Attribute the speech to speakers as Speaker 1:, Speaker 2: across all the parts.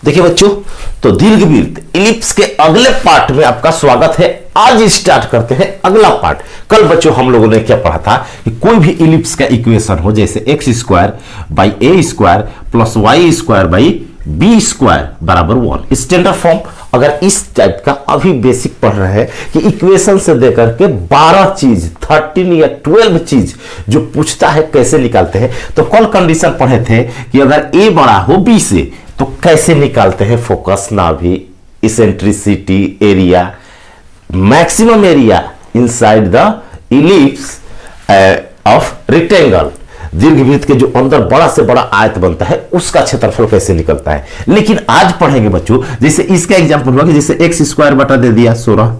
Speaker 1: देखिए बच्चों, तो दीर्घवृत्त इलिप्स के अगले पार्ट में आपका स्वागत है। आज स्टार्ट करते हैं अगला पार्ट। कल बच्चों हम लोगों ने क्या पढ़ा था कि कोई भी इलिप्स का इक्वेशन हो, जैसे x square by a square plus y square by b square बराबर 1, स्टैंडर्ड फॉर्म। अगर इस टाइप का अभी बेसिक पढ़ रहे हैं कि इक्वेशन से देकर के 12 चीज 13 या 12 चीज जो पूछता है कैसे निकालते हैं, तो कल कंडीशन पढ़े थे कि अगर ए बड़ा हो बी से तो कैसे निकालते हैं फोकस, नाभि, eccentricity, area, maximum area inside the ellipse of rectangle. दीर्घवृत्त के जो अंदर बड़ा से बड़ा आयत बनता है उसका क्षेत्रफल कैसे निकलता है। लेकिन आज पढ़ेंगे बच्चों, जैसे इसका एग्जांपल हुआ कि जैसे एक्स स्क्वायर बटा दे दिया 16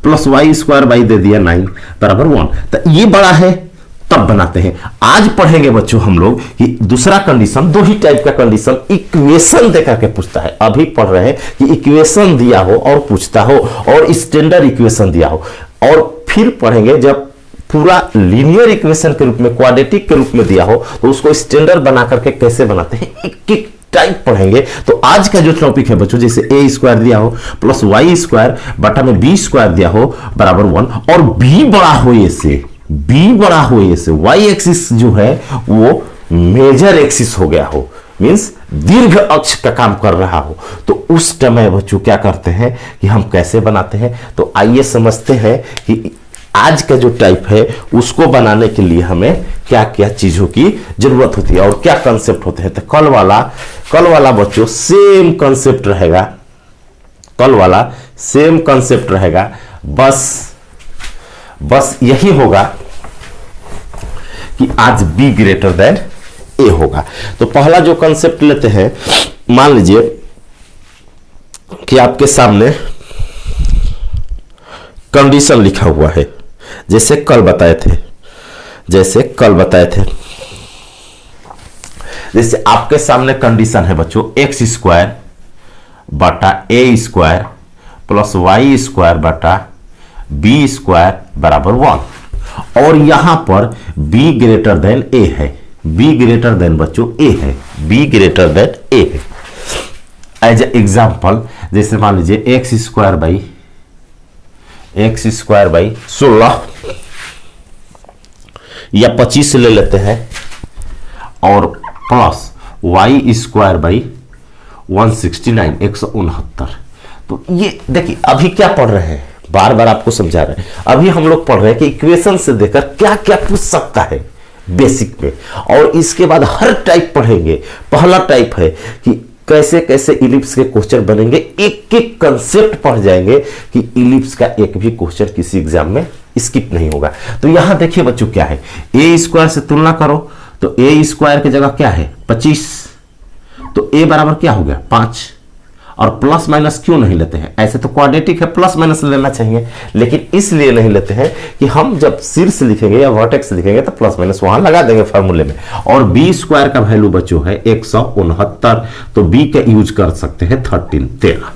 Speaker 1: प्लस वाई स्क्वायर बाई दे दिया 9 बराबर 1, तो ये बड़ा है तब बनाते हैं। आज पढ़ेंगे बच्चों हम लोग कि दूसरा कंडीशन, दो ही टाइप का कंडीशन इक्वेशन देकर के पूछता है। अभी पढ़ रहे हैं कि इक्वेशन दिया हो और पूछता हो और स्टैंडर्ड इक्वेशन दिया हो, और फिर पढ़ेंगे जब पूरा लीनियर इक्वेशन के रूप में, क्वाड्रेटिक के रूप में दिया हो तो उसको स्टैंडर्ड बना करके कैसे बनाते हैं, एक एक टाइप पढ़ेंगे। तो आज का जो टॉपिक है बच्चों, जैसे ए स्क्वायर दिया हो प्लस वाई स्क्वायर बटा में बी स्क्वायर दिया हो बराबर 1, और बी बड़ा हो ए से, बी बड़ा हो ए से, वाई एक्सिस जो है वो मेजर एक्सिस हो गया हो, मींस दीर्घ अक्ष का काम कर रहा हो, तो उस समय बच्चों क्या करते हैं कि हम कैसे बनाते हैं। तो आइए समझते हैं कि आज का जो टाइप है उसको बनाने के लिए हमें क्या क्या चीजों की जरूरत होती है और क्या कंसेप्ट होते हैं। तो कल वाला बच्चों सेम कंसेप्ट रहेगा, कल वाला सेम कंसेप्ट रहेगा, बस यही होगा कि आज बी ग्रेटर देन ए होगा। तो पहला जो कंसेप्ट लेते हैं, मान लीजिए कि आपके सामने कंडीशन लिखा हुआ है, जैसे कल बताए थे, जैसे आपके सामने कंडीशन है बच्चों एक्स स्क्वायर बटा ए स्क्वायर प्लस वाई स्क्वायर बटा बी स्क्वायर बराबर 1, और यहां पर b ग्रेटर देन ए है, b ग्रेटर देन बच्चों ए है, b ग्रेटर देन ए है। एज एग्जाम्पल जैसे मान लीजिए एक्स स्क्वायर बाई 16 या 25 ले लेते हैं, और प्लस वाई स्क्वायर बाई 169 169। तो ये देखिए अभी क्या पढ़ रहे हैं, बार बार आपको समझा रहे हैं, अभी हम लोग पढ़ रहे हैं कि इक्वेशन से देकर क्या क्या पूछ सकता है बेसिक में, और इसके बाद हर टाइप पढ़ेंगे। पहला टाइप है कि कैसे कैसे इलिप्स के क्वेश्चन बनेंगे, एक एक कंसेप्ट पढ़ जाएंगे कि इलिप्स का एक भी क्वेश्चन किसी एग्जाम में स्किप नहीं होगा। तो यहां देखिए बच्चों क्या है, ए स्क्वायर से तुलना करो तो ए स्क्वायर की जगह क्या है 25, तो ए बराबर क्या हो गया 5, और प्लस माइनस क्यों नहीं लेते हैं, ऐसे तो क्वाड्रेटिक है प्लस माइनस लेना चाहिए, लेकिन इसलिए नहीं लेते हैं कि हम जब शीर्ष लिखेंगे या वर्टेक्स लिखेंगे तो प्लस माइनस वहां लगा देंगे फार्मूले में। और बी स्क्वायर का वैल्यू बच्चों है 169, तो बी का यूज कर सकते हैं 13।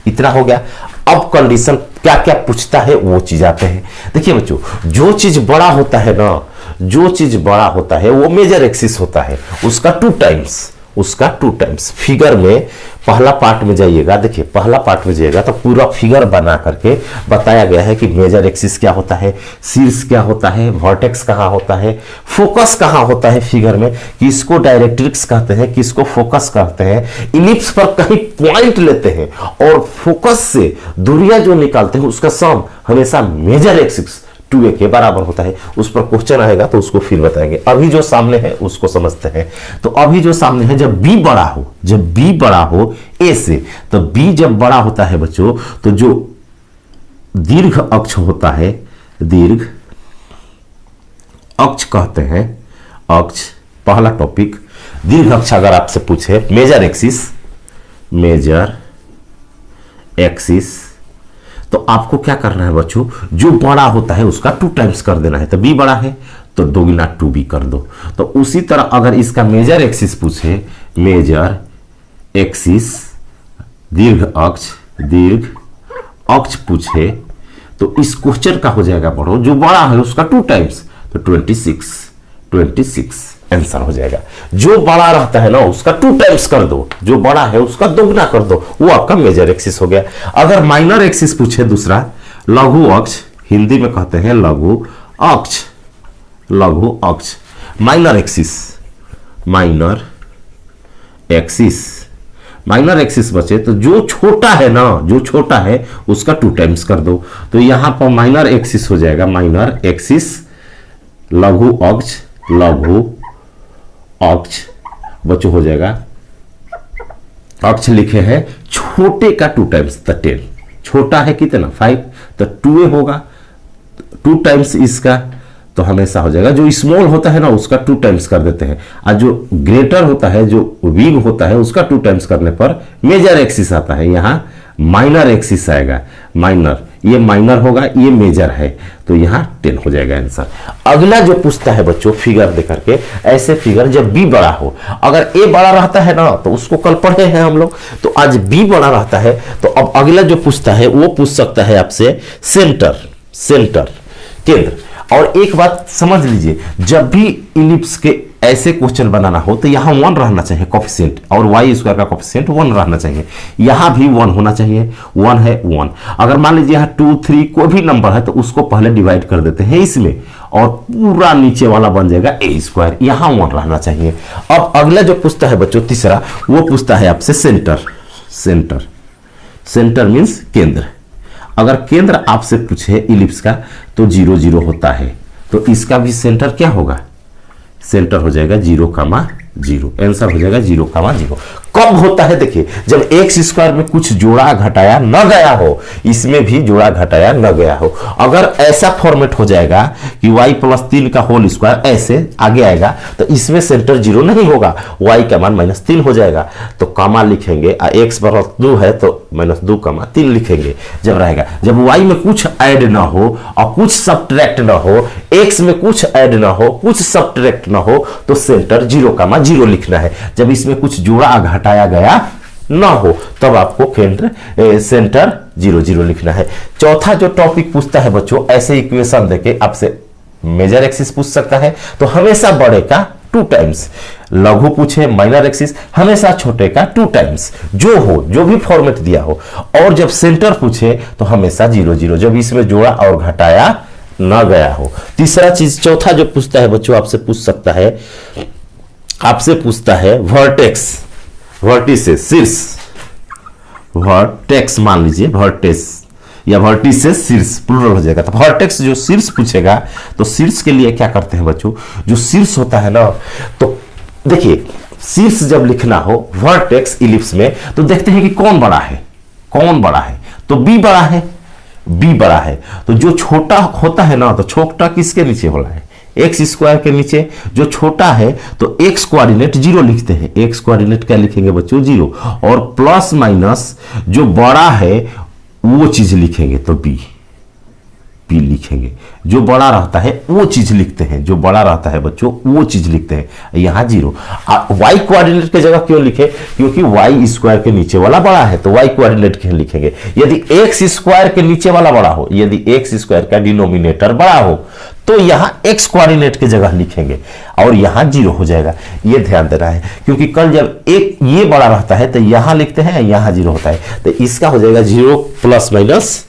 Speaker 1: इतना हो गया। अब कंडीशन क्या क्या पूछता है वो चीज आते हैं। देखिए बच्चों, जो चीज बड़ा होता है ना, जो चीज बड़ा होता है वो मेजर एक्सिस होता है, उसका 2 टाइम्स फिगर में पहला पार्ट में जाइएगा। देखिए पहला पार्ट में जाइएगा तो पूरा फिगर बना करके बताया गया है कि मेजर एक्सिस क्या होता है, शीर्ष क्या होता है, वर्टेक्स कहाँ होता है, फोकस कहाँ होता है फिगर में, किसको डायरेक्ट्रिक्स कहते हैं, किसको फोकस कहते हैं। इलिप्स पर कहीं पॉइंट लेते हैं और फोकस से दूरियां जो निकालते हैं उसका सम हमेशा मेजर एक्सिस 2a के बराबर होता है। उस पर क्वेश्चन आएगा तो उसको फिर बताएंगे। अभी जो सामने है उसको समझते हैं। तो अभी जो सामने है, जब b बड़ा हो a से, तो b जब बड़ा होता है बच्चों, तो जो दीर्घ अक्ष होता है, दीर्घ अक्ष कहते हैं, अक्ष पहला टॉपिक दीर्घ अक्ष अगर आपसे पूछे, मेजर एक्सिस, तो आपको क्या करना है बच्चों, जो बड़ा होता है उसका 2 टाइम्स कर देना है। तो b बड़ा है तो 2 गुना 2b कर दो। तो उसी तरह अगर इसका मेजर एक्सिस पूछे, मेजर एक्सिस दीर्घ अक्ष पूछे, तो इस क्वेश्चन का हो जाएगा बड़ो, जो बड़ा है उसका 2 टाइम्स, तो 26 26 आंसर हो जाएगा। जो बड़ा रहता है ना उसका 2 टाइम्स कर दो, जो बड़ा है उसका दोगुना कर दो, वो आपका मेजर एक्सिस हो गया। अगर माइनर एक्सिस पूछे दूसरा, लघु अक्ष, हिंदी में कहते हैं लघु अक्ष, लघु अक्ष, minor axis, minor axis, minor axis बचे तो जो छोटा है ना, जो छोटा है उसका 2 टाइम्स कर दो। तो यहां पर माइनर एक्सिस हो जाएगा, माइनर एक्सिस, लघु अक्ष, लघु अक्ष बच्चों हो जाएगा, अक्ष लिखे हैं छोटे का 2 टाइम्स, तो 10, छोटा है कितना 5, तो 2 होगा, 2 टाइम्स इसका, तो हमेशा हो जाएगा। जो स्मॉल होता है ना उसका 2 टाइम्स कर देते हैं, और जो ग्रेटर होता है, जो बिग होता है उसका 2 टाइम्स करने पर मेजर एक्सिस आता है। यहां माइनर एक्सिस आएगा, माइनर, ये माइनर होगा, ये मेजर है, तो यहां 10 हो जाएगा आंसर। अगला जो पूछता है बच्चों फिगर देकर के, ऐसे फिगर जब बी बड़ा हो, अगर ए बड़ा रहता है ना तो उसको कल पढ़े हैं हम लोग, तो आज बी बड़ा रहता है, तो अब अगला जो पूछता है वो पूछ सकता है आपसे सेंटर, सेंटर, केंद्र। और एक बात समझ लीजिए, जब भी इलिप्स के ऐसे क्वेश्चन बनाना हो तो यहां 1 रहना चाहिए कोफिशिएंट, और वाई स्क्वायर का कोफिशिएंट 1 रहना चाहिए, यहां भी 1 होना चाहिए, 1 है 1। अगर मान लीजिए यहां 2 3 कोई भी नंबर है तो उसको पहले डिवाइड कर देते हैं इसमें, और पूरा नीचे वाला बन जाएगा ए स्क्वायर, यहां 1 रहना चाहिए। अब अगला जो पूछता है बच्चों तीसरा, वो पूछता है आपसे सेंटर, सेंटर, सेंटर मीन्स केंद्र। अगर केंद्र आपसे पूछे इलिप्स का तो 0 0 होता है, तो इसका भी सेंटर क्या होगा, सेंटर हो जाएगा 0,0, आंसर हो जाएगा 0,0। कब होता है देखिए, जब एक्स स्क्वायर में कुछ जोड़ा घटाया न गया हो, इसमें भी जोड़ा घटाया न गया हो। अगर ऐसा फॉर्मेट हो जाएगा कि y + 3 का होल स्क्वायर ऐसे आगे आएगा, तो इसमें सेंटर 0 नहीं होगा, y का मान -3 हो जाएगा, तो कामा लिखेंगे, x = 2 है तो -2,3 लिखेंगे जब रहेगा। जब y में कुछ ऐड ना हो और कुछ सब्ट्रैक्ट ना हो, x में कुछ ऐड ना हो, कुछ सब्ट्रैक्ट ना हो, तो सेंटर 0,0 लिखना है। जब इसमें कुछ जोड़ा घटाया गया ना हो तब आपको केंद्र सेंटर 0 0 लिखना है। चौथा जो टॉपिक पूछता है बच्चों, ऐसे इक्वेशन देके आपसे मेजर एक्सिस पूछ सकता है, तो हमेशा बड़े का 2 टाइम्स, लघु पूछे माइनर एक्सिस हमेशा छोटे का 2 टाइम्स, जो हो, जो भी फॉर्मेट दिया हो। और जब सेंटर पूछे तो हमेशा 0 0, जब इसमें जोड़ा और घटाया ना गया हो। तीसरा चीज, चौथा जो पूछता है बच्चों, आपसे पूछ सकता है, आपसे पूछता है वर्टेक्स, वर्टिसेस, शीर्ष, वर्टेक्स मान लीजिए, वर्टेक्स या वर्टिसेस शीर्ष प्लूरल हो जाएगा। तो वर्टेक्स जो शीर्ष पूछेगा, तो शीर्ष के लिए क्या करते हैं बच्चों, जो शीर्ष होता है ना, तो देखिए शीर्ष जब लिखना हो वर्टेक्स इलिप्स में, तो देखते हैं कि कौन बड़ा है, कौन बड़ा है, तो बी बड़ा है, बी बड़ा है। तो जो छोटा होता है ना, तो छोटा किसके नीचे हो रहा है, एक्स स्क्वायर के नीचे। जो छोटा है तो एक्स कोऑर्डिनेट 0 लिखते हैं, एक्स कोऑर्डिनेट क्या लिखेंगे बच्चों 0, और प्लस माइनस जो बड़ा है वो चीज लिखेंगे, तो बी, बी लिखेंगे। जो बड़ा रहता है वो चीज लिखते हैं, जो बड़ा रहता है बच्चों वो चीज लिखते हैं, यहां 0। वाई कोऑर्डिनेट की जगह क्यों लिखे, क्योंकि वाई स्क्वायर के नीचे वाला बड़ा है, तो वाई कोऑर्डिनेट क्यों लिखेंगे। यदि एक्स स्क्वायर के नीचे वाला बड़ा हो, यदि एक्स स्क्वायर का डिनोमिनेटर बड़ा हो, तो यहां एक्स कोऑर्डिनेट की जगह लिखेंगे और यहां 0 हो जाएगा। ये ध्यान देना है, क्योंकि कल जब एक ये बड़ा रहता है तो यहां लिखते हैं, यहां 0 होता है, तो इसका हो जाएगा 0 ±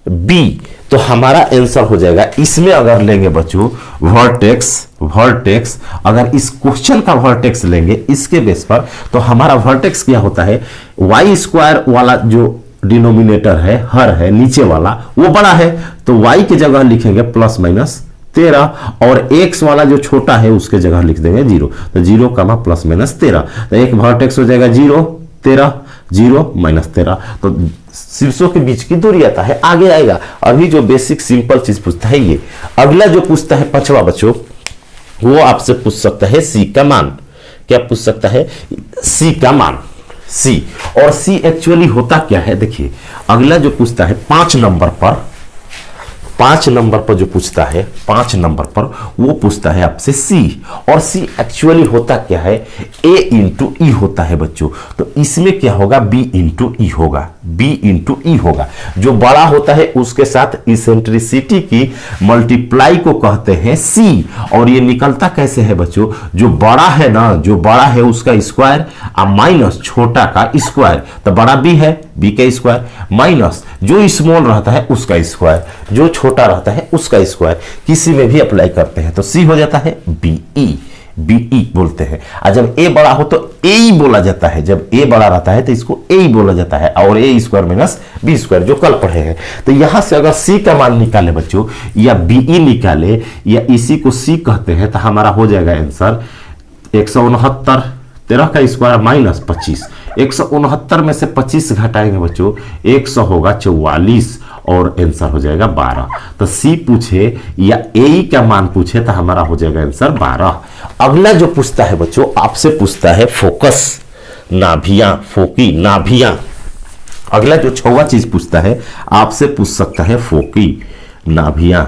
Speaker 1: बी। तो हमारा आंसर हो जाएगा, इसमें अगर लेंगे बच्चों वर्टेक्स, वर्टेक्स अगर इस क्वेश्चन का वर्टेक्स लेंगे इसके बेस पर, तो हमारा वर्टेक्स क्या होता है, वाई स्क्वायर वाला जो डिनोमिनेटर है, हर है नीचे वाला, वो बड़ा है, तो y की जगह लिखेंगे ±13, और x वाला जो छोटा है उसके जगह लिख देंगे 0, तो 0, ±13, तो एक वर्टेक्स हो जाएगा 0 13, 0 -13। तो शीर्षों के बीच की दूरी आता है, आगे आएगा। अभी जो बेसिक सिंपल चीज पूछता है ये। अगला जो पूछता है पांचवा बच्चों, वो आपसे पूछ सकता है सी का मान। क्या पूछ सकता है, सी का मान, सी। और सी एक्चुअली होता क्या है, देखिए अगला जो पूछता है 5 नंबर पर, 5 नंबर पर जो पूछता है, 5 नंबर पर वो पूछता है आपसे सी, और सी एक्चुअली होता क्या है, ए इंटू ई होता है बच्चों। तो इसमें क्या होगा, बी इंटू ई होगा, बी इंटू ई होगा। जो बड़ा होता है उसके साथ इसेंट्रिसिटी की मल्टीप्लाई को कहते हैं सी। और ये निकलता कैसे है बच्चों, जो बड़ा है ना, जो बड़ा है उसका स्क्वायर माइनस छोटा का स्क्वायर, तो बड़ा बी है, बी का स्क्वायर माइनस जो स्मॉल रहता है उसका स्क्वायर, जो छोटा रहता है उसका स्क्वायर, किसी में भी अप्लाई करते हैं तो सी हो जाता है बीई, बीई बोलते हैं। और जब ए बड़ा हो तो ए ही बोला जाता है, जब ए बड़ा रहता है तो इसको ए ही बोला जाता है, और ए स्क्वायर माइनस बी स्क्वायर जो कल पढ़े हैं। तो यहां से अगर सी का मान निकाले बच्चों, या बीई निकाले, या इसी को सी कहते हैं, तो हमारा हो जाएगा आंसर 169, 13 का स्क्वायर माइनस 25। 169 में से 25 घटाएंगे बच्चों, 100 होगा 44, और आंसर हो जाएगा 12। तो सी पूछे या ए का मान पूछे तो हमारा हो जाएगा आंसर 12। अगला जो पूछता है बच्चों, आपसे पूछता है फोकस, नाभियां, फोकी, नाभियां। अगला जो 6वां चीज पूछता है, आपसे पूछ सकता है फोकी, नाभियां,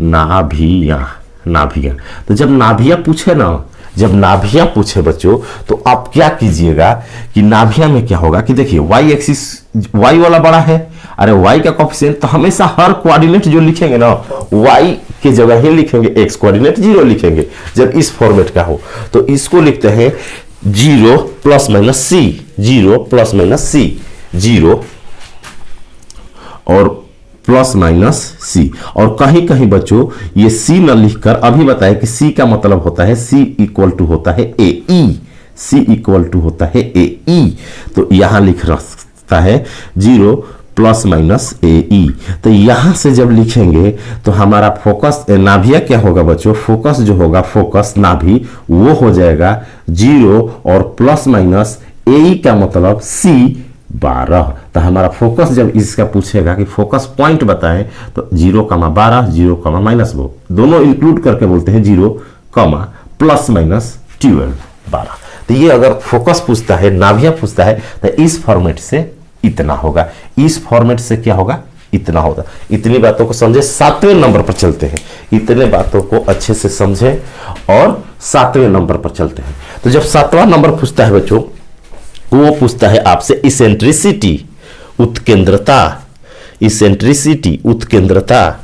Speaker 1: नाभियां, नाभियां। तो जब नाभियां पूछे ना, जब नाभियां पूछे बच्चों, तो आप क्या कीजिएगा कि नाभियां में क्या होगा कि देखिए वाई एक्सिस, वाई वाला बड़ा है, अरे वाई का कोएफिशिएंट तो हमेशा हर कोऑर्डिनेट जो लिखेंगे ना, वाई के जगह ही लिखेंगे, एक्स कोऑर्डिनेट 0 लिखेंगे जब इस फॉर्मेट का हो। तो इसको लिखते हैं 0 प्लस माइनस सी, 0 प्लस माइनस सी, 0 और प्लस माइनस सी। और कहीं कहीं बच्चों ये सी न लिखकर अभी बताए कि सी का मतलब होता है सी इक्वल टू होता है ए ई, सी इक्वल टू होता है ए ई। तो यहां लिख रखता है 0 प्लस माइनस ए ई। तो यहां से जब लिखेंगे तो हमारा फोकस नाभिया क्या होगा बच्चों, फोकस जो होगा, फोकस नाभि वो हो जाएगा 0 और प्लस माइनस ए ई का मतलब सी 12। तो हमारा फोकस जब इसका पूछेगा कि फोकस पॉइंट बताएं तो 0,12, 0,-2 दोनों इंक्लूड करके बोलते हैं 0, प्लस माइनस 12, 12। तो ये अगर फोकस पूछता है, नाभिया पूछता है, तो इस फॉर्मेट से इतना होगा, इस फॉर्मेट से क्या होगा, इतना होगा। इतनी बातों को समझे, 7वें नंबर पर चलते हैं। इतने बातों को अच्छे से समझे और 7वें नंबर पर चलते हैं। तो जब 7वां नंबर पूछता है बच्चों, वो पूछता है आपसे इसेंट्रिसिटी, उत्केंद्रता, इसेंट्रिसिटी, उत्केंद्रता,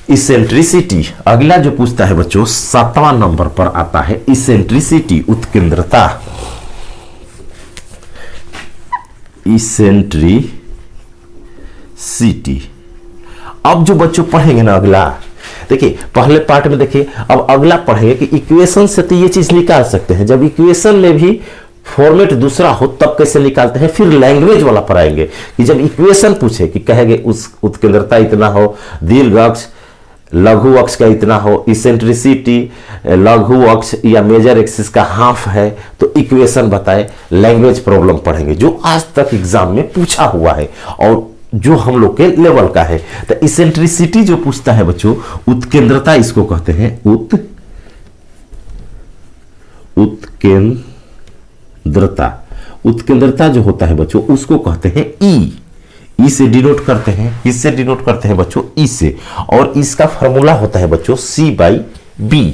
Speaker 1: इसेंट्रिसिटी। अगला जो पूछता है बच्चों 7वां नंबर पर आता है इसेंट्रिसिटी, उत्केंद्रता, इसेंट्रिसिटी। अब जो बच्चों पढ़ेंगे ना अगला, देखिए पहले पार्ट में देखिए, अब अगला पढ़ेंगे कि इक्वेशन से तो ये चीज निकाल सकते हैं, जब इक्वेशन में भी फॉर्मेट दूसरा हो तब कैसे निकालते हैं। फिर लैंग्वेज वाला पढ़ाएंगे कि जब इक्वेशन पूछे कि कहेंगे उस उत्केंद्रता इतना हो, दीर्घ अक्ष लघु अक्ष का इतना हो, इसेंट्रिसिटी लघु अक्ष या मेजर एक्सिस का हाफ है, तो इक्वेशन बताए। लैंग्वेज प्रॉब्लम पढ़ेंगे जो आज तक एग्जाम में पूछा हुआ है और जो हम लोग के लेवल का है। तो इसेंट्रिसिटी जो पूछता है बच्चों, उत्केंद्रता इसको कहते हैं, उत्केंद्रता। उत्केंद्रता जो होता है बच्चों उसको कहते हैं ई, ई से डिनोट करते हैं, किससे डिनोट करते हैं बच्चों, ई से। और इसका फॉर्मूला होता है बच्चों C by B,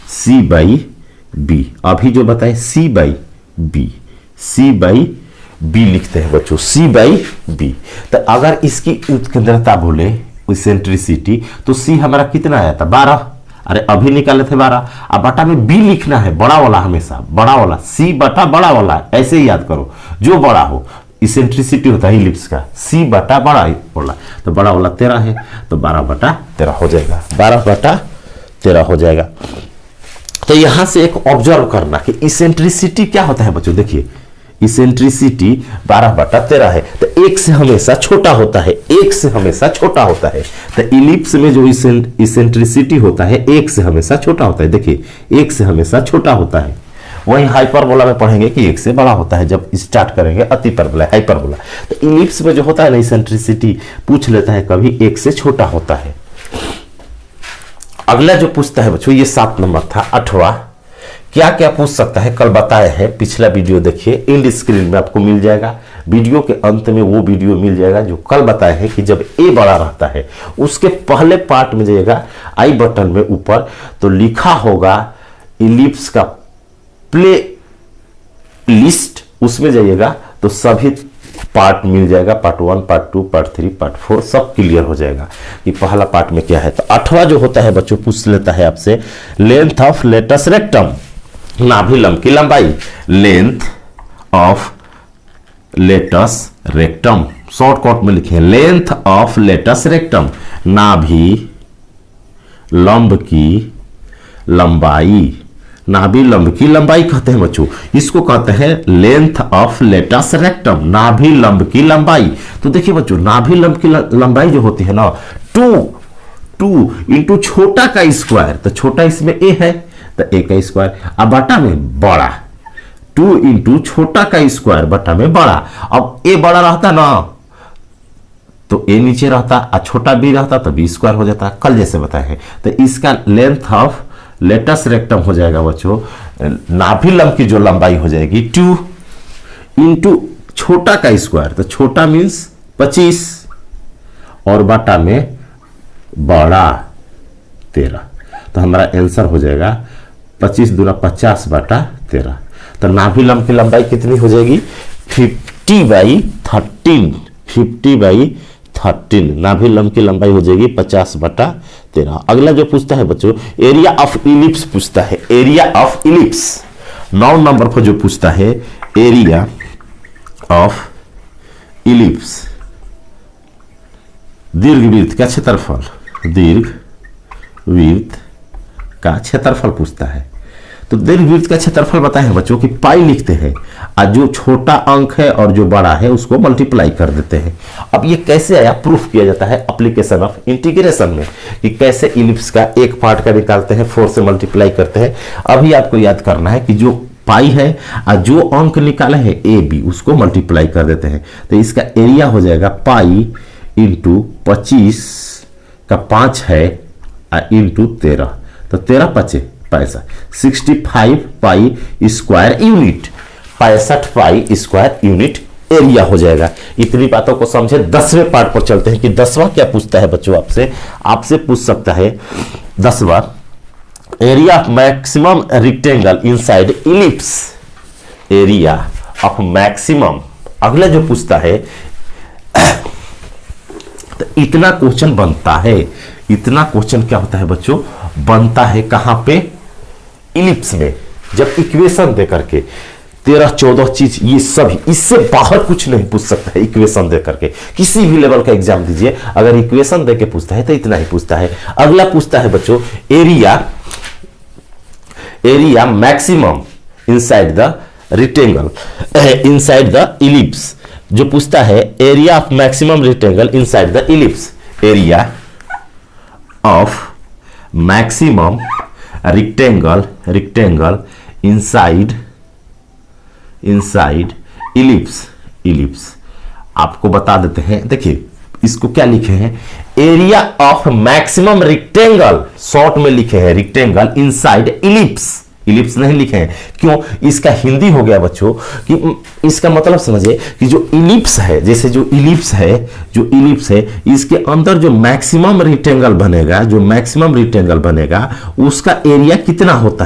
Speaker 1: C by B. अभी जो बताए C by B, C by B लिखते हैं बच्चों, सी बाई बी। तो अगर इसकी उत्केंद्रता बोले इसेंट्रिसिटी, तो सी हमारा कितना आया था, 12। अरे अभी निकाले थे 12। अब बटा में बी लिखना है, बड़ा वाला, हमेशा बड़ा वाला, सी बटा बड़ा वाला, ऐसे ही याद करो, जो बड़ा हो। इसेंट्रिसिटी होता है इलिप्स का, सी बटा बड़ा वाला, तो बड़ा वाला 13 है, तो 12/13 हो जाएगा, 12/13 हो जाएगा। तो यहां से एक ऑब्जर्व करना कि इसेंट्रिसिटी क्या होता है बच्चों, देखिए इसेंट्रिसिटी 12/13 है, तो 1 से हमेशा छोटा होता है, 1 से हमेशा छोटा होता है। तो इलिप्स में जो इसेंट्रिसिटी होता है 1 से हमेशा छोटा होता है, देखिए 1 से हमेशा छोटा होता है। वहीं हाइपरबोला में पढ़ेंगे कि 1 से बड़ा होता है, जब स्टार्ट करेंगे अतिपरबोला, हाइपरबोला। तो इलिप्स में जो होता है ना इसेंट्रिसिटी पूछ लेता है कभी 1 से छोटा होता है। अगला जो पूछता है बच्चों, ये 7 नंबर था, 8वां, क्या क्या पूछ सकता है कल बताए हैं, पिछला वीडियो देखिए, एंड स्क्रीन में आपको मिल जाएगा, वीडियो के अंत में वो वीडियो मिल जाएगा जो कल बताए हैं कि जब ए बड़ा रहता है उसके पहले पार्ट में जाइएगा आई बटन में ऊपर तो लिखा होगा इलिप्स का प्ले लिस्ट, उसमें जाइएगा तो सभी पार्ट मिल जाएगा, पार्ट 1, पार्ट 2, पार्ट 3, पार्ट 4 सब क्लियर हो जाएगा कि पहला पार्ट में क्या है। तो 8वां जो होता है बच्चों पूछ लेता है आपसे लेंथ ऑफ लेटस रेक्टम, नाभि लंब की लंबाई, length of latus rectum, shortcut में लिखे लेंथ ऑफ लेटस रेक्टम, नाभि लंब की लंबाई, नाभि लंब की लंबाई कहते हैं बच्चों, इसको कहते हैं लेंथ ऑफ लेटस रेक्टम, नाभि लंब की लंबाई। तो देखिए बच्चों नाभि लंब की लंबाई जो होती है ना 2 इंटू छोटा का स्क्वायर, तो छोटा इसमें ए है तो ए का स्क्वायर, अब बटा में बड़ा 2 इंटू छोटा का स्क्वायर बटा में बड़ा। अब ए बड़ा रहता ना तो ए नीचे रहता और छोटा बी रहता तो बी स्क्वायर हो जाता, कल जैसे बताए हैं। तो इसका लेंथ ऑफ लेटस रेक्टम हो जाएगा बच्चों, नाभि लंब की जो लंबाई हो जाएगी 2 इंटू छोटा का स्क्वायर, तो छोटा मीन्स 25 और बटा में बड़ा 13, तो हमारा आंसर हो जाएगा 25 दूना 50 बटा 13। तो नाभि लंब की लंबाई कितनी हो जाएगी 50/13, 50/13 नाभि लंब की लंबाई हो जाएगी 50 बटा 13। अगला जो पूछता है बच्चों एरिया ऑफ इलिप्स पूछता है, एरिया ऑफ इलिप्स 9 नंबर पर जो पूछता है एरिया ऑफ इलिप्स, दीर्घवृत्त का क्षेत्रफल, दीर्घवृत्त का क्षेत्रफल पूछता है। तो दीर्घवृत्त का क्षेत्रफल बताए हैं बच्चों कि पाई लिखते हैं और जो छोटा अंक है और जो बड़ा है उसको मल्टीप्लाई कर देते हैं। अब ये कैसे आया, प्रूफ किया जाता है एप्लीकेशन ऑफ इंटीग्रेशन में कि कैसे इलिप्स का एक पार्ट का निकालते हैं 4 से मल्टीप्लाई करते हैं। अभी आपको याद करना है कि जो पाई है और जो अंक निकाले हैं ए बी उसको मल्टीप्लाई कर देते हैं। तो इसका एरिया हो जाएगा पाई इंटू 25 का 5 है इंटू 13, तो 13 5 65, 65 pi square unit, 65 pi square unit area हो जाएगा। इतनी बातों को समझे। 10वें पार्ट पर चलते हैं कि 10वां क्या पूछता है बच्चों आपसे पूछ सकता है 10वां area of maximum rectangle inside ellipse, area of maximum. अगला जो पूछता है तो इतना क्वेश्चन बनता है, इतना क्वेश्चन क्या होता है बच्चों बनता है कहां पे इलिप्स में, जब इक्वेशन दे करके 13-14 चीज ये सभी, इससे बाहर कुछ नहीं पूछ सकता है इक्वेशन दे करके। किसी भी लेवल का एग्जाम दीजिए अगर इक्वेशन दे के पूछता है तो इतना ही पूछता है। अगला पूछता है बच्चों area maximum inside the rectangle, inside the ellipse. जो पूछता है area of maximum rectangle inside the ellipse, area of maximum rectangle inside ellipse आपको बता देते हैं। देखिए इसको क्या लिखे हैं, area of maximum rectangle, short में लिखे हैं रेक्टेंगल इनसाइड इलिप्स, इलिप्स नहीं लिखे हैं। क्यों, इसका हिंदी हो गया बच्चों कि इसका मतलब समझिए कि जो इलिप्स है, जैसे जो इलिप्स है इसके अंदर जो मैक्सिमम रेक्टेंगल बनेगा, उसका एरिया कितना होता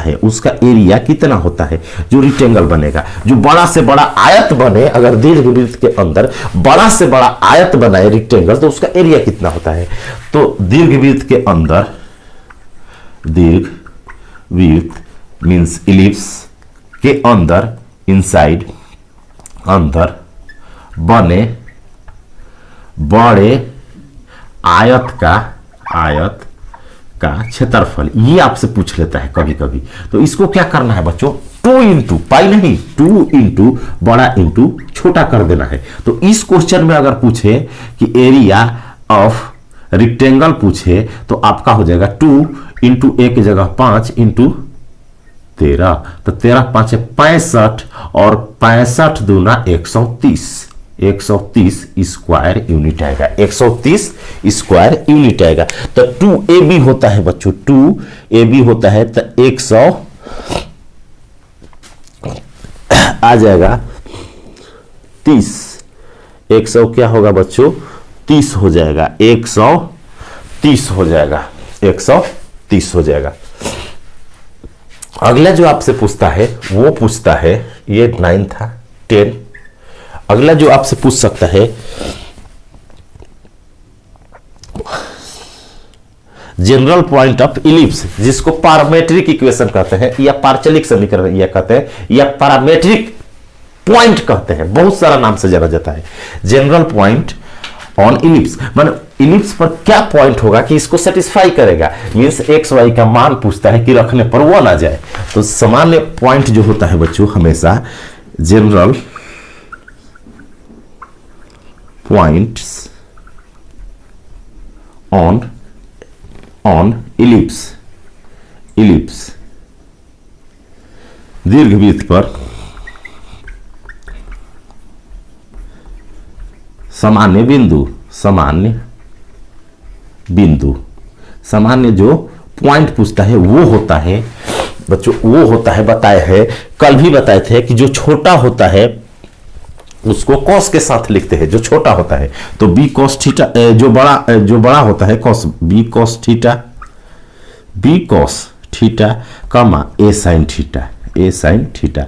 Speaker 1: है, जो रेक्टेंगल बनेगा, जो बड़ा से बड़ा आयत बने, अगर दीर्घवृत्त के अंदर बड़ा से बड़ा आयत बनाए रेक्टेंगल तो उसका एरिया कितना होता है। तो दीर्घवृत्त के अंदर, दीर्घवृत्त मीन्स इलिप्स के अंदर, इनसाइड अंदर बने बड़े आयत का क्षेत्रफल, ये आपसे पूछ लेता है कभी कभी। तो इसको क्या करना है बच्चों, 2 इंटू पाई नहीं, 2 इंटू बड़ा इंटू छोटा कर देना है। तो इस क्वेश्चन में अगर पूछे कि एरिया ऑफ रेक्टेंगल पूछे तो आपका हो जाएगा 2 इंटू एक जगह 5 इंटू 13, तो 13 5 65 और 65 दूना 130, 130 स्क्वायर यूनिट आएगा, 130 स्क्वायर यूनिट आएगा। तो 2AB होता है बच्चों, 2AB होता है तो आ जाएगा 30। 100 क्या होगा बच्चों, 30 हो जाएगा, 130 हो जाएगा, 130 हो जाएगा। अगला जो आपसे पूछता है वो पूछता है, ये 9 था, 10। अगला जो आपसे पूछ सकता है जनरल पॉइंट ऑफ इलिप्स, जिसको पैरामेट्रिक इक्वेशन कहते हैं या पारचलिक समीकरण यह कहते हैं या पैरामेट्रिक पॉइंट कहते हैं, बहुत सारा नाम से जाना जाता है। जनरल पॉइंट ऑन इलिप्स माने इलिप्स पर क्या पॉइंट होगा कि इसको सेटिस्फाई करेगा, मींस एक्स वाई का मान पूछता है कि रखने पर वो ना जाए। तो सामान्य पॉइंट जो होता है बच्चों हमेशा जनरल पॉइंट्स ऑन इलिप्स दीर्घवृत्त पर सामान्य जो पॉइंट पूछता है वो होता है बच्चों, वो होता है, बताए हैं कल भी बताए थे कि जो छोटा होता है उसको कॉस के साथ लिखते हैं, जो छोटा होता है तो बी कॉस थीटा, जो बड़ा होता है कॉस, बी कॉस थीटा कमा ए साइन थीटा।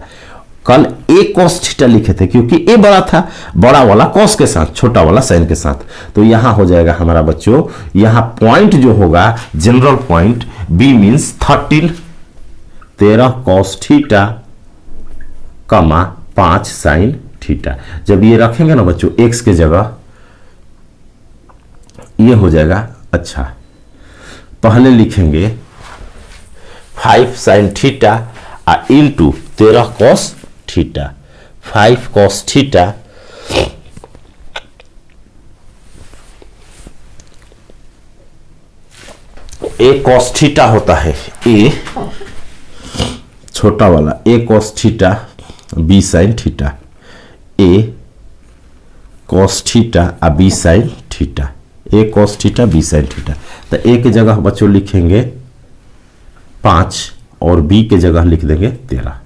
Speaker 1: कल ए कॉस थीटा लिखे थे क्योंकि ए बड़ा था, बड़ा वाला कॉस के साथ, छोटा वाला साइन के साथ। तो यहां हो जाएगा हमारा बच्चों, यहां पॉइंट जो होगा general point B means 13 cos theta comma 5 sine theta. जब ये रखेंगे ना बच्चों एक्स के जगह, ये हो जाएगा, अच्छा पहले लिखेंगे 5 sine theta into 13 cos theta, 5 cos theta A cos theta होता है, ए छोटा वाला A cos theta B sine theta, A cos theta आ B sine theta, A cos theta B sine theta. तो ए के जगह बच्चों लिखेंगे 5 और बी के जगह लिख देंगे 13।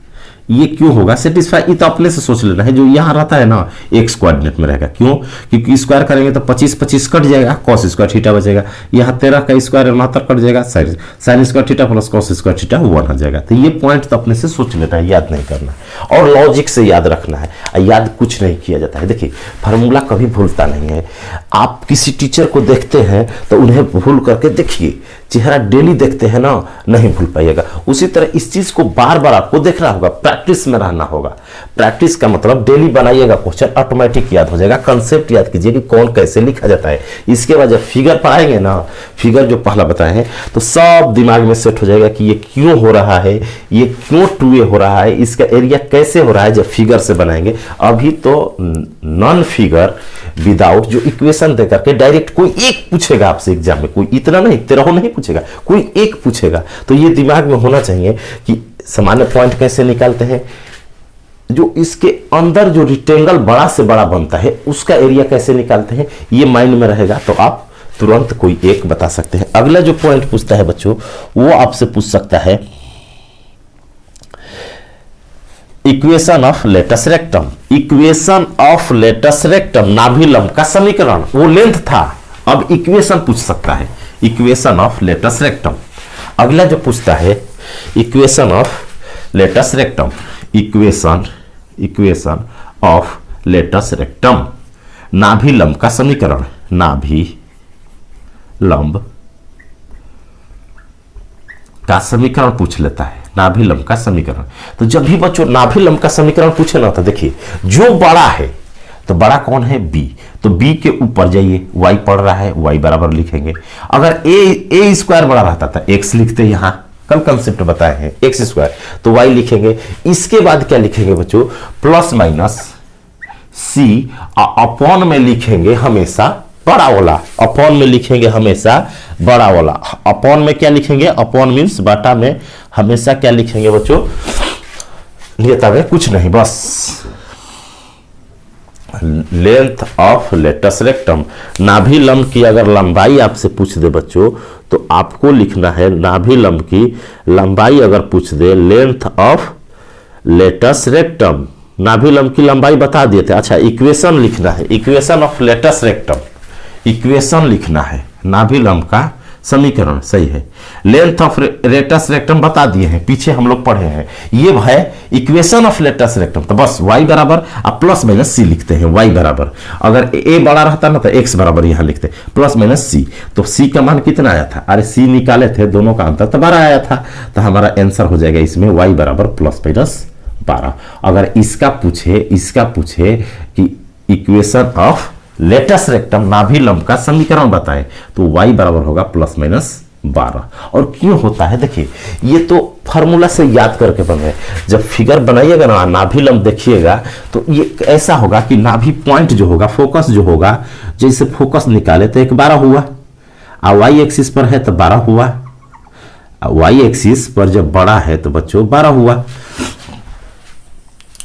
Speaker 1: ये क्यों होगा सेटिस्फाई, ये तो अपने से सोच लेना है, जो यहां रहता है ना एक्स कोऑर्डिनेट में रहेगा। क्यों, क्योंकि स्क्वायर करेंगे तो 25 कट जाएगा, कॉस स्क्वायर थीटा बचेगा। यहाँ 13 का स्क्वायर 69 कट जाएगा, sine square theta plus cos square theta 1 हो जाएगा। तो ये पॉइंट तो अपने से सोच लेना है, याद नहीं करना और लॉजिक से याद रखना है। याद कुछ नहीं किया जाता है। देखिए फार्मूला कभी भूलता नहीं है। आप किसी टीचर को देखते हैं तो उन्हें भूल करके देखिए, चेहरा डेली देखते हैं ना, नहीं भूल पाइएगा। उसी तरह इस चीज को बार बार आपको देखना होगा, प्रैक्टिस में रहना होगा। प्रैक्टिस का मतलब डेली बनाइएगा क्वेश्चन, ऑटोमेटिक याद हो जाएगा। कंसेप्ट याद कीजिए कि कौन कैसे लिखा जाता है। इसके बाद जब फिगर पढ़ाएंगे ना, फिगर जो पहला बताए हैं तो सब दिमाग में सेट हो जाएगा कि ये क्यों हो रहा है, ये क्यों 2a हो रहा है, इसका एरिया कैसे हो रहा है। जब फिगर से बनाएंगे, अभी तो नॉन फिगर विदाउट जो इक्वेशन देकर के डायरेक्ट कोई एक पूछेगा आपसे एग्जाम में, कोई इतना नहीं 13 नहीं पूछेगा, कोई एक पूछेगा। तो ये दिमाग में होना चाहिए कि सामान्य पॉइंट कैसे निकालते हैं, जो इसके अंदर जो रेक्टेंगल बड़ा से बड़ा बनता है उसका एरिया कैसे निकालते हैं, ये माइंड में रहेगा तो आप तुरंत कोई एक बता सकते हैं। अगला जो पॉइंट पूछता है बच्चों, वो आपसे पूछ सकता है equation of latus rectum. Equation of latus rectum नाभिलंब का समीकरण, वो लेंथ था, अब इक्वेशन पूछ सकता है, इक्वेशन ऑफ लेटस रेक्टम। अगला जो पूछता है equation of latus rectum, equation of latus rectum, नाभिलंब का समीकरण, नाभिलंब का समीकरण पूछ लेता है, नाभिलंब का समीकरण। तो जब भी बच्चों नाभिलंब का समीकरण पूछे ना, तो देखिए जो बड़ा है तो बड़ा कौन है, बी, तो बी के ऊपर जाइए, वाई पढ़ रहा है, वाई बराबर लिखेंगे। अगर ए स्क्वायर बड़ा रहता था, एक्स लिखते, यहां कल कंसेप्ट बताए हैं एक्स स्क्वायर, तो वाई लिखेंगे। इसके बाद क्या लिखेंगे बच्चों, प्लस माइनस सी, अपॉन में लिखेंगे हमेशा बड़ा वाला, अपॉन में लिखेंगे हमेशा बड़ा वाला। अपॉन में क्या लिखेंगे, अपॉन मीन्स बाटा में हमेशा क्या लिखेंगे बच्चों, नियता में कुछ नहीं, बस लेंथ ऑफ लेटस रेक्टम। नाभिलंब की अगर लंबाई आपसे पूछ दे बच्चों, तो आपको लिखना है नाभिलंब की लंबाई अगर पूछ दे, लेंथ ऑफ लेटस रेक्टम नाभि लंब की लंबाई बता दिए थे। अच्छा, इक्वेशन लिखना है, equation of latus rectum, equation लिखना है, नाभि लंब का समीकरण, सही है। लेंथ ऑफ रेटस रेक्टम बता दिए हैं, पीछे हम लोग पढ़े हैं। ये है इक्वेशन ऑफ लेटस रेक्टम, तो बस y बराबर आप प्लस माइनस सी लिखते हैं। y बराबर, अगर a बड़ा रहता ना तो x बराबर यहां लिखते प्लस माइनस सी। तो c का मान कितना आया था? अरे c निकाले थे, दोनों का अंतर तो 12 आया था, तो हमारा आंसर हो जाएगा इसमें y बराबर प्लस माइनस 12। अगर इसका पूछे कि इक्वेशन ऑफ लेटस रेक्टम नाभि लंब का समीकरण बताएं, तो y बराबर होगा प्लस माइनस 12। और क्यों होता है, देखिए ये तो फार्मूला से याद करके बन रहे। जब फिगर बनाइएगा ना, नाभि लंब देखिएगा, तो ये ऐसा होगा कि नाभि पॉइंट जो होगा, फोकस जो होगा, जैसे फोकस निकाले तो एक 12 हुआ, और y एक्सिस पर है तो 12 हुआ, y एक्सिस पर जब बड़ा है तो बच्चों 12 हुआ।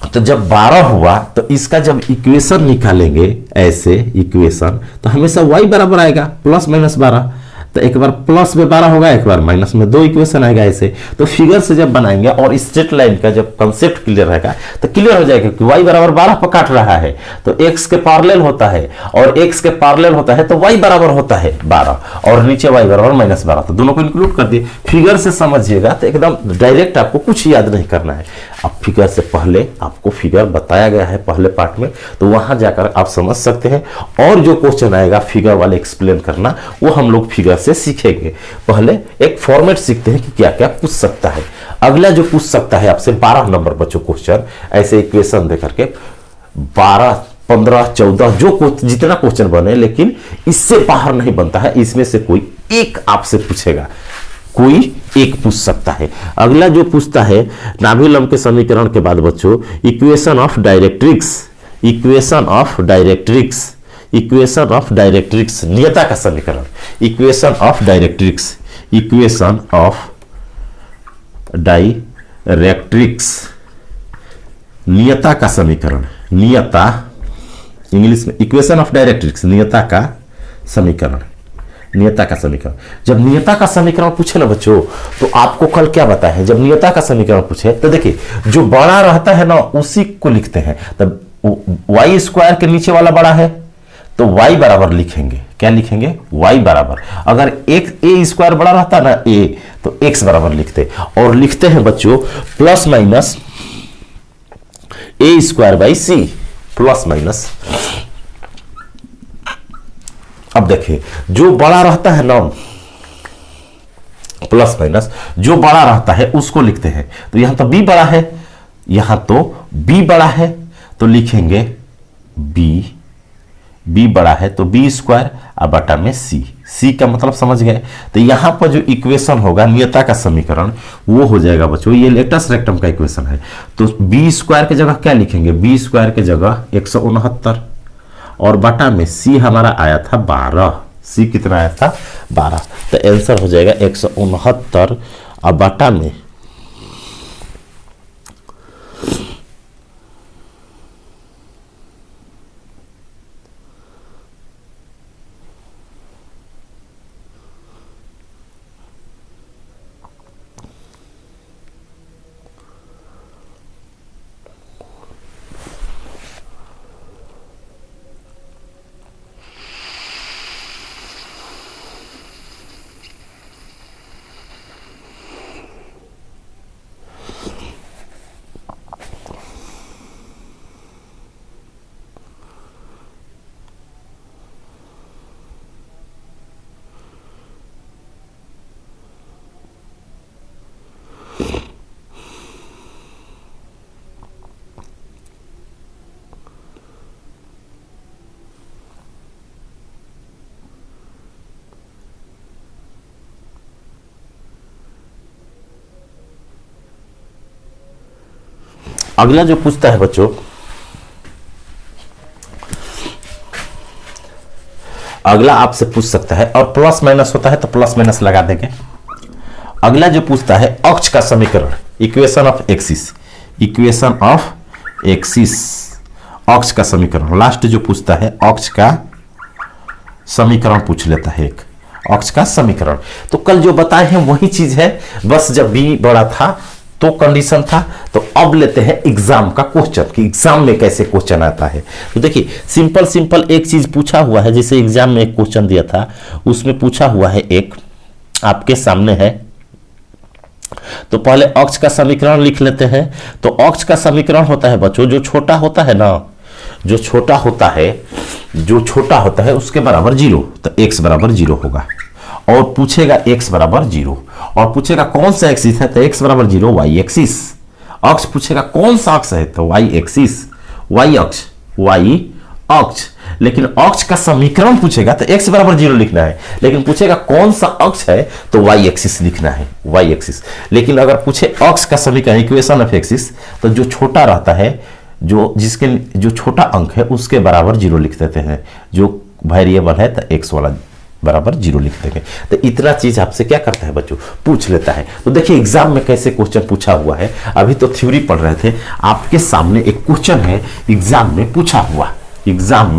Speaker 1: तो जब 12 हुआ तो इसका जब इक्वेशन निकालेंगे, ऐसे इक्वेशन, तो हमेशा y बराबर आएगा प्लस माइनस 12। तो एक बार प्लस में 12 होगा, एक बार माइनस में 2 इक्वेशन आएगा ऐसे। तो फिगर से जब बनाएंगे और स्ट्रेट लाइन का जब कंसेप्ट क्लियर रहेगा तो क्लियर हो जाएगा कि y बराबर 12 पर काट रहा है तो x के पैरेलल होता है, और x के पैरेलल होता है तो y बराबर होता है 12, और नीचे y बराबर माइनस 12। तो दोनों को इंक्लूड कर दिए। फिगर से समझिएगा तो एकदम डायरेक्ट, आपको कुछ याद नहीं करना है। अब फिगर से पहले आपको फिगर बताया गया है पहले पार्ट में, तो वहां जाकर आप समझ सकते हैं। और जो क्वेश्चन आएगा फिगर वाले एक्सप्लेन करना, वो हम लोग फिगर से सीखेंगे। पहले एक फॉर्मेट सीखते हैं कि क्या क्या पूछ सकता है। अगला जो पूछ सकता है आपसे 12 नंबर बच्चों क्वेश्चन, ऐसे इक्वेशन दे करके 12, 15, 14 जो जितना क्वेश्चन बने, लेकिन इससे बाहर नहीं बनता है। इसमें से कोई एक आपसे पूछेगा, कोई एक पूछ सकता है। अगला जो पूछता है नाभि लंब के समीकरण के बाद बच्चों equation of directrix, equation of directrix, equation of directrix, नियता का समीकरण, equation of directrix, equation of directrix, नियता का समीकरण, नियता इंग्लिश में इक्वेशन ऑफ डायरेक्ट्रिक्स, नियता का समीकरण, नियता का समीकरण। जब नियता का समीकरण पूछे ना बच्चों, तो आपको कल क्या बताया है, जब नियता का समीकरण पूछे तो देखिए जो बड़ा रहता है ना उसी को लिखते हैं। तब y स्क्वायर के नीचे वाला बड़ा है तो y बराबर लिखेंगे, क्या लिखेंगे, y बराबर। अगर एक a स्क्वायर बड़ा रहता ना a, तो x बराबर लिखते, और लिखते हैं बच्चों plus minus a square by c, plus minus. अब देखिए जो बड़ा रहता है ना, प्लस माइनस जो बड़ा रहता है उसको लिखते हैं। तो यहां तो b बड़ा है, यहां तो b बड़ा है, तो लिखेंगे b बड़ा है तो b स्क्वायर और बटा में c का मतलब समझ गए। तो यहां पर जो इक्वेशन होगा नियता का समीकरण, वो हो जाएगा बच्चों, ये लेटस रेक्टम का इक्वेशन है। तो b स्क्वायर की जगह क्या लिखेंगे, b स्क्वायर की जगह 169, और बटा में c हमारा आया था 12, c कितना आया था 12। तो आंसर हो जाएगा 169 और बटा में अगला जो पूछता है बच्चों, अगला आपसे पूछ सकता है, और प्लस माइनस होता है तो प्लस माइनस लगा देंगे। अगला जो पूछता है अक्ष का समीकरण, equation of axis, equation of axis, अक्ष का समीकरण। लास्ट जो पूछता है अक्ष का समीकरण पूछ लेता है, एक अक्ष का समीकरण। तो कल जो बताए हैं वही चीज है, बस जब b बड़ा था तो कंडीशन था। तो अब लेते हैं एग्जाम का क्वेश्चन कि एग्जाम में कैसे क्वेश्चन आता है। तो देखिए सिंपल सिंपल एक चीज पूछा हुआ है, जैसे एग्जाम में एक क्वेश्चन दिया था उसमें पूछा हुआ है, एक आपके सामने है। तो पहले अक्ष का समीकरण लिख लेते हैं। तो अक्ष का समीकरण होता है बच्चों, जो छोटा होता है ना, जो छोटा होता है उसके बराबर 0, तो x बराबर 0 होगा। और पूछेगा x बराबर 0, और पूछेगा कौन सा एक्सिस है, तो x बराबर 0 y एक्सिस। अक्ष पूछेगा कौन सा अक्ष है, तो y एक्सिस, y अक्ष। लेकिन अक्ष का समीकरण पूछेगा तो x बराबर 0 लिखना है, लेकिन पूछेगा कौन सा अक्ष है तो y एक्सिस लिखना है, y एक्सिस। लेकिन अगर पूछे अक्ष का समीकरण इक्वेशन ऑफ एक्सिस, तो जो छोटा रहता है, जो छोटा अंक है उसके बराबर 0 लिख देते हैं, जो वेरिएबल है तो x वाला बराबर 0 लिख देंगे। तो इतना चीज आपसे क्या करता है बच्चों, पूछ लेता है। तो देखिए एग्जाम में कैसे क्वेश्चन पूछा हुआ है। अभी तो थ्योरी पढ़ रहे थे, आपके सामने एक क्वेश्चन है एग्जाम में पूछा हुआ। एग्जाम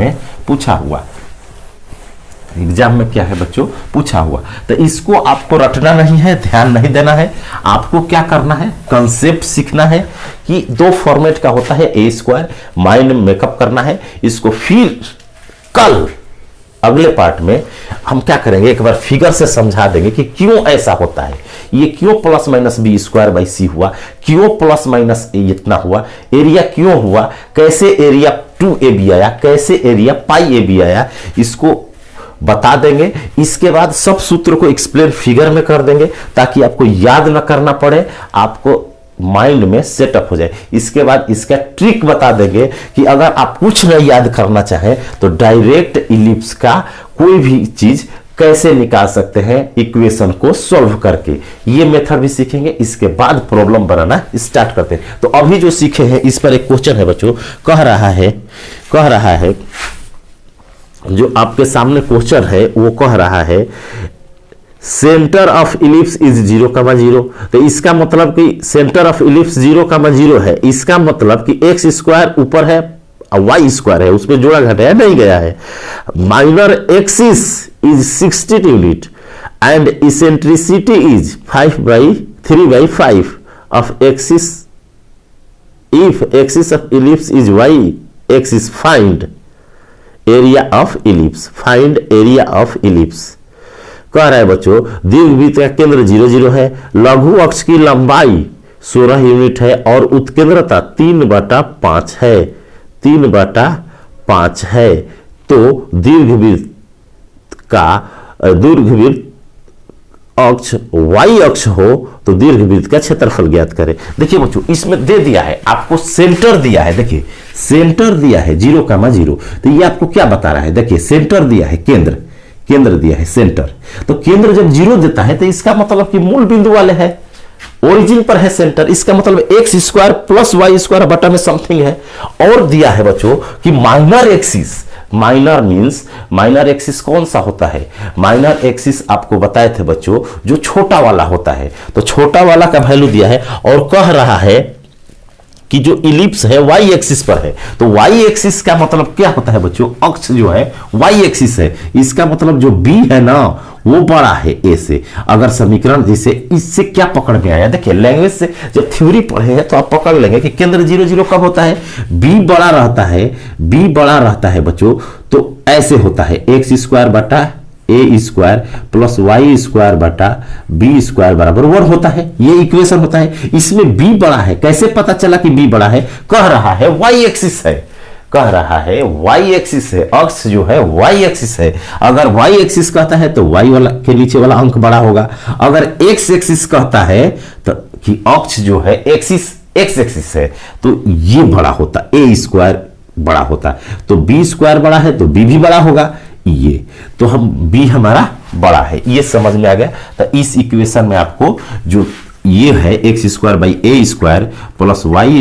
Speaker 1: में क्या है बच्चों, पूछा हुआ। तो इसको आपको रटना नहीं है, ध्यान नहीं देना है। आपको क्या करना है, कंसेप्ट सीखना है कि 2 फॉर्मेट का होता है a², माइंड मेकअप करना है इसको। फिर कल अगले पार्ट में हम क्या करेंगे, एक बार फिगर से समझा देंगे कि क्यों ऐसा होता है, ये क्यों प्लस माइनस b²/c हुआ, क्यों प्लस माइनस इतना हुआ, एरिया क्यों हुआ, कैसे एरिया 2ab आया, कैसे एरिया πab आया, इसको बता देंगे। इसके बाद सब सूत्र को एक्सप्लेन फिगर में कर देंगे ताकि आपको याद ना करना पड़े, आपको माइंड में सेटअप हो जाए। इसके बाद इसका ट्रिक बता देंगे कि अगर आप कुछ नहीं याद करना चाहें तो डायरेक्ट इलिप्स का कोई भी चीज कैसे निकाल सकते हैं इक्वेशन को सॉल्व करके, ये मेथड भी सीखेंगे। इसके बाद प्रॉब्लम बनाना स्टार्ट करते हैं। तो अभी जो सीखे हैं इस पर एक क्वेश्चन है बच्चों, कह रहा है जो आपके सामने क्वेश्चन है वो कह रहा है सेंटर ऑफ इलिप्स इज 0,0। तो इसका मतलब कि सेंटर ऑफ इलिप्स 0,0 है, इसका मतलब कि x² ऊपर है y² है, उसमें जोड़ा घटाया नहीं गया है। Minor axis is 60 unit and eccentricity is 3/5 of axis. If axis of ellipse is y axis, find area of ellipse. कह रहा है बच्चों दीर्घवृत्त का केंद्र 0, 0 है, लघु अक्ष की लंबाई 16 यूनिट है और उत्केंद्रता 3/5 है, 3/5 है। तो दीर्घवृत्त अक्ष y अक्ष हो तो दीर्घवृत्त का क्षेत्रफल ज्ञात करें। देखिए बच्चों इसमें दे दिया है आपको, सेंटर दिया है, देखिए सेंटर दिया है 0,0। तो ये आपको क्या बता रहा है, देखिए सेंटर दिया है, केंद्र दिया है सेंटर। तो केंद्र जब 0 देता है तो इसका मतलब कि मूल बिंदु वाले है, ओरिजिन पर है सेंटर, इसका मतलब x² प्लस y² बटा में समथिंग है। और दिया है बच्चों कि माइनर एक्सिस, माइनर एक्सिस कौन सा होता है, माइनर एक्सिस आपको बताए थे बच्चों जो छोटा वाला होता है। तो छोटा वाला का वैल्यू दिया है और कह रहा है कि जो इलिप्स है y एक्सिस पर है। तो y एक्सिस का मतलब क्या होता है बच्चों, अक्ष जो है y एक्सिस है, इसका मतलब जो b है ना वो बड़ा है a से। अगर समीकरण जैसे इससे क्या पकड़ में आया, देखिए लैंग्वेज से जब थ्योरी पढ़े हैं तो आप पकड़ लेंगे कि केंद्र 0, 0 कब होता है, b बड़ा रहता है बच्चों। तो ऐसे होता है x² बटा a² प्लस y² बटा b² बराबर 1 होता है, ये इक्वेशन होता है। इसमें b बड़ा है, कैसे पता चला कि b बड़ा है, कह रहा है y एक्सिस है, अक्ष जो है y एक्सिस है। अगर y एक्सिस कहता है तो y वाला के नीचे वाला अंक बड़ा होगा। अगर x एक्सिस कहता है तो कि अक्ष जो है x एक्सिस है तो ये बड़ा होता, a² बड़ा होता, तो b² बड़ा है तो b भी बड़ा होगा। ये तो हम b हमारा बड़ा है, ये समझ में आ गया। तो इस इक्वेशन में आपको जो ये है x² प्लस y²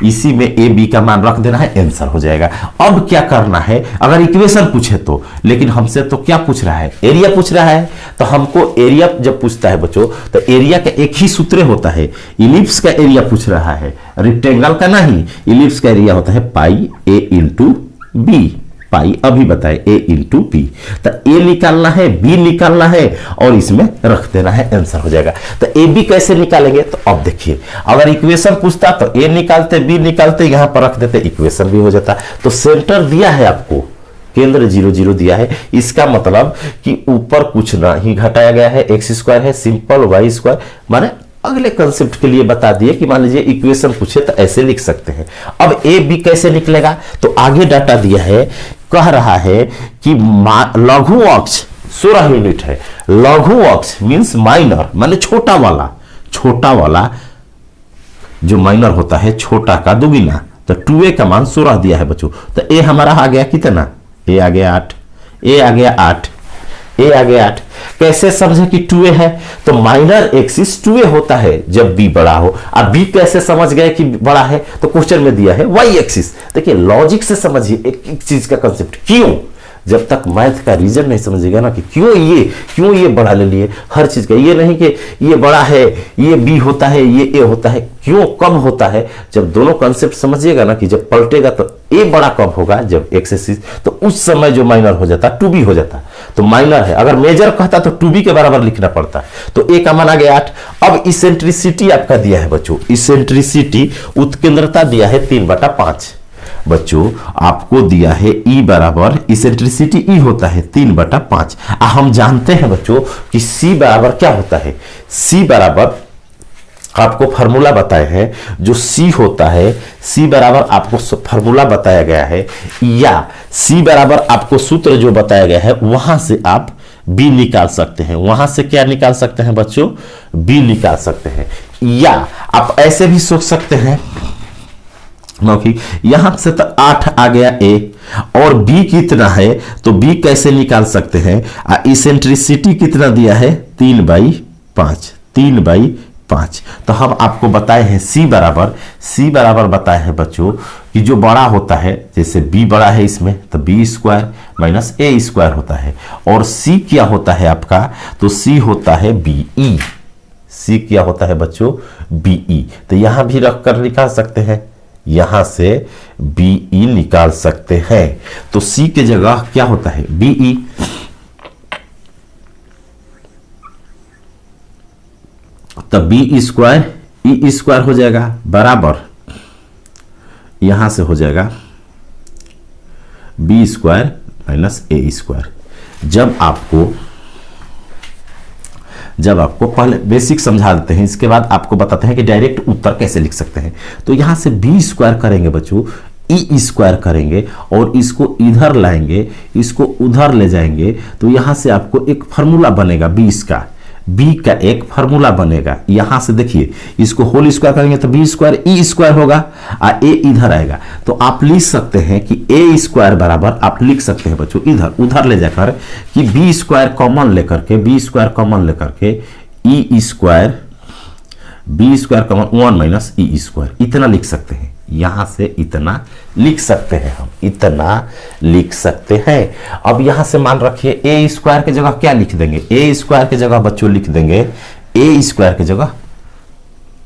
Speaker 1: इसी में a b का मान रख देना है, आंसर हो जाएगा। अब क्या करना है, अगर इक्वेशन पूछे तो, लेकिन हमसे तो क्या पूछ रहा है, एरिया पूछ रहा है। तो हमको एरिया जब पूछता है बच्चों तो एरिया का एक ही सूत्र होता है, इलिप्स का एरिया पूछ रहा है, रेक्टेंगल का नहीं। इलिप्स का एरिया होता है πa × b, पाई अभी बताए a इंटू बी। तो a निकालना है, b निकालना है और इसमें रख देना है, आंसर हो जाएगा। तो ए बी कैसे निकालेंगे? तो अब देखिए, अगर इक्वेशन पूछता तो a निकालते, b निकालते, यहां पर रख देते, इक्वेशन भी हो जाता। तो सेंटर दिया है आपको, केंद्र 0 0 दिया है, इसका मतलब कि ऊपर कुछ नहीं घटाया गया है, एक्स स्क्वायर है, सिंपल वाई स्क्वायर। माने अगले कंसेप्ट के लिए बता दिए कि मान लीजिए इक्वेशन पूछे तो ऐसे लिख सकते हैं। अब ए बी कैसे निकलेगा? तो आगे डाटा दिया है, कह रहा है कि लघु अक्ष 16 यूनिट है। लघु अक्ष मींस माइनर, माने छोटा वाला जो माइनर होता है, छोटा का दुगुना। तो 2a का मान 16 दिया है बच्चों। तो ए हमारा आ गया कितना? ए आ गया 8, ए आ गया 8, ए आ गया 8। कैसे समझे कि 2a है? तो माइनर एक्सिस 2a होता है जब b बड़ा हो। अब b कैसे समझ गए कि बड़ा है? तो क्वेश्चन में दिया है y एक्सिस। देखिए लॉजिक से समझिए एक चीज का कंसेप्ट। क्यों? जब तक मैथ का रीजन नहीं समझेगा ना कि क्यों ये बड़ा ले लिए हर चीज का, ये नहीं कि ये बड़ा है, ये बी होता है, ये ए होता है, क्यों कम होता है। जब दोनों कंसेप्ट समझिएगा ना कि जब पलटेगा तो ए बड़ा कब होगा, जब एक्सेसिस, तो उस समय जो माइनर हो जाता 2b हो जाता। तो माइनर है, अगर मेजर कहता तो 2b के बराबर लिखना पड़ता। तो ए का मान आ गया 8। अब इसेंट्रिसिटी आपका दिया है बच्चों, इसेंट्रिसिटी उत्केंद्रता दिया है 3/5। बच्चों आपको दिया है E बराबर, इसेंट्रिसिटी E होता है 3/5। हम जानते हैं बच्चों कि C बराबर क्या होता है। C बराबर आपको फॉर्मूला बताए हैं, जो C होता है, C बराबर आपको फॉर्मूला बताया गया है, या C बराबर आपको सूत्र जो बताया गया है वहां से आप B निकाल सकते हैं। वहां से क्या निकाल सकते हैं बच्चों? B निकाल सकते हैं। या आप ऐसे भी सोच सकते हैं यहां से तो 8 आ गया a और b कितना है, तो b कैसे निकाल सकते हैं? इसेंट्रिसिटी कितना दिया है? 3/5, 3/5। तो हम आपको बताए हैं c बराबर बताए हैं बच्चों कि जो बड़ा होता है, जैसे b बड़ा है इसमें, तो b square minus a square होता है। और c क्या होता है आपका? तो c होता है be। c क्या होता है बच्चों? be। तो यहां भी रख कर निकाल सकते हैं, यहां से BE निकाल सकते हैं। तो C के जगह क्या होता है? BE। तो B स्क्वायर E स्क्वायर हो जाएगा बराबर, यहां से हो जाएगा B square minus A square. जब आपको पहले बेसिक समझा देते हैं, इसके बाद आपको बताते हैं कि डायरेक्ट उत्तर कैसे लिख सकते हैं। तो यहां से b स्क्वायर करेंगे बच्चों, ई स्क्वायर करेंगे और इसको इधर लाएंगे, इसको उधर ले जाएंगे, तो यहां से आपको एक फार्मूला बनेगा b का एक फार्मूला बनेगा। यहां से देखिए, इसको होल स्क्वायर करेंगे तो b स्क्वायर ई स्क्वायर होगा और a इधर आएगा। तो आप लिख सकते हैं कि a स्क्वायर बराबर, आप लिख सकते हैं बच्चों इधर उधर ले जाकर कि b स्क्वायर कॉमन लेकर के E square, b square common 1 minus E square, इतना लिख सकते हैं। यहां से इतना लिख सकते हैं, हम इतना लिख सकते हैं। अब यहां से मान रखिए ए स्क्वायर की जगह क्या लिख देंगे? ए स्क्वायर की जगह बच्चों लिख देंगे, ए स्क्वायर की जगह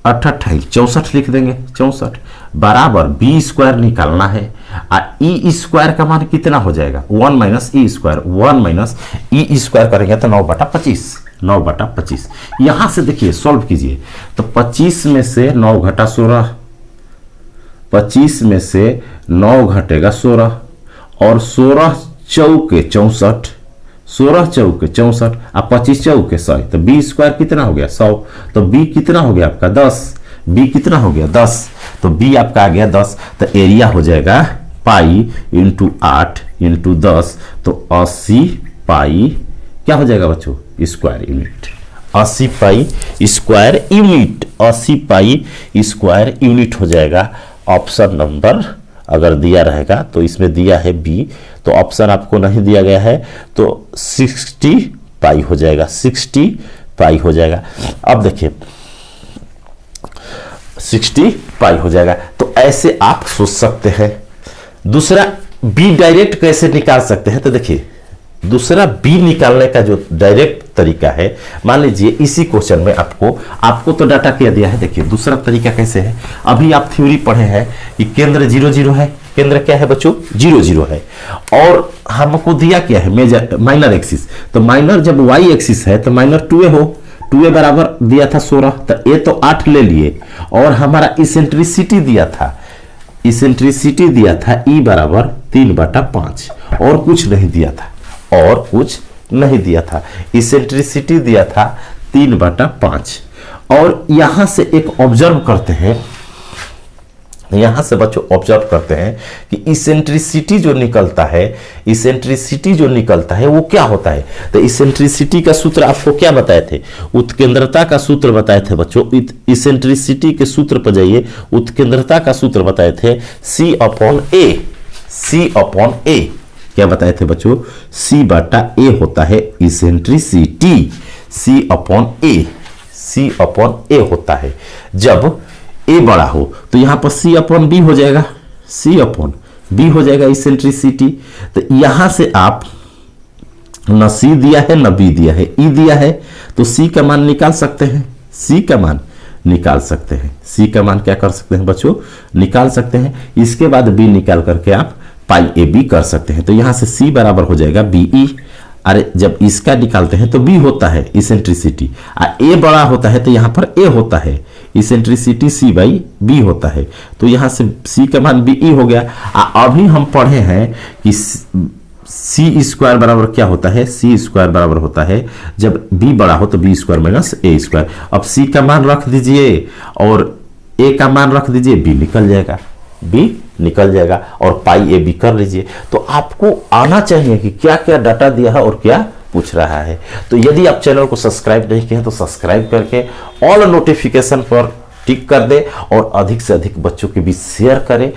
Speaker 1: 68 64 लिख देंगे, 64 बराबर बी स्क्वायर निकालना है। ई स्क्वायर का मान कितना हो जाएगा? 1 minus E square, 1 minus E square करेंगे तो 9/25, 9/25। यहां से देखिए सॉल्व कीजिए, तो 25 में से 9 घटा 16, 25 में से 9 घटेगा 16 और 16 चौके 64, 16 चौके 64 और 25 चौके 100। तो बी स्क्वायर कितना हो गया? 100। तो बी कितना हो गया आपका? 10। बी कितना हो गया? 10। तो बी आपका आ गया 10। तो एरिया हो जाएगा पाई इंटू 8 इंटू 10, तो 80 पाई क्या हो जाएगा बच्चों? Square unit. 80 pi square unit, 80 pi square unit हो जाएगा। ऑप्शन नंबर अगर दिया रहेगा तो इसमें दिया है बी, तो ऑप्शन आपको नहीं दिया गया है तो 60 पाई हो जाएगा, 60 पाई हो जाएगा। अब देखिए 60 पाई हो जाएगा। तो ऐसे आप सोच सकते हैं। दूसरा बी डायरेक्ट कैसे निकाल सकते हैं? तो देखिए दूसरा बी निकालने का जो डायरेक्ट तरीका है, मान लीजिए इसी क्वेश्चन में आपको तो डाटा क्या दिया है। देखिए दूसरा तरीका कैसे है, अभी आप थ्योरी पढ़े हैं कि केंद्र 0 0 है, उत्केंद्र क्या है बच्चों 0 0 है। और हमको दिया क्या है मेजर माइनर एक्सिस, तो माइनर जब वाई एक्सिस है तो माइनर 2a हो, 2a बराबर दिया था 16, तो a तो 8 ले लिए। और हमारा इसेंट्रिसिटी दिया था, इसेंट्रिसिटी दिया था E बराबर 3/5, और कुछ नहीं दिया था, और कुछ नहीं दिया था। इसेंट्रिसिटी दिया था 3/5। और यहां से एक ऑब्जर्व करते हैं, यहां से बच्चों ऑब्जर्व करते हैं कि इसेंट्रिसिटी जो निकलता है, इसेंट्रिसिटी जो निकलता है वो क्या होता है। तो इसेंट्रिसिटी का सूत्र आपको क्या बताए थे, उत्केंद्रता का सूत्र बताए थे बच्चों। इसेंट्रिसिटी के सूत्र पर जाइए, उत्केंद्रता का सूत्र बताए थे C/A, C/A क्या बताए थे बच्चों, C/A होता है इसेंट्रिसिटी, C/A, C/A होता है। जब a बड़ा हो तो यहां पर C/B हो जाएगा, C/B हो जाएगा इसेंट्रिसिटी। तो यहां से आप न C दिया है न B दिया है, E दिया है, तो C का मान निकाल सकते हैं, C का मान निकाल सकते हैं, C का मान क्या कर सकते हैं बच्चों, निकाल सकते हैं। इसके बाद B निकाल करके आप पाई AB कर सकते हैं। तो यहां से C बराबर हो जाएगा BE। अरे जब इसका निकालते हैं तो B होता है इसेंट्रिसिटी, A बड़ा होता है तो यहां पर A होता है इसेंट्रिसिटी, C/B होता है। तो यहां से C का मान BE हो गया। अभी हम पढ़े हैं कि C² बराबर क्या होता है, C² बराबर होता है जब B बड़ा हो तो B² - A²। अब C का मान रख दीजिए और A का मान रख दीजिए, B निकल जाएगा, B निकल जाएगा, और पाई AB कर लीजिए। तो आपको आना चाहिए कि क्या क्या डाटा दिया है और क्या पूछ रहा है। तो यदि आप चैनल को सब्सक्राइब नहीं किए हैं तो सब्सक्राइब करके ऑल नोटिफिकेशन पर टिक कर दे और अधिक से अधिक बच्चों के बीच शेयर करें।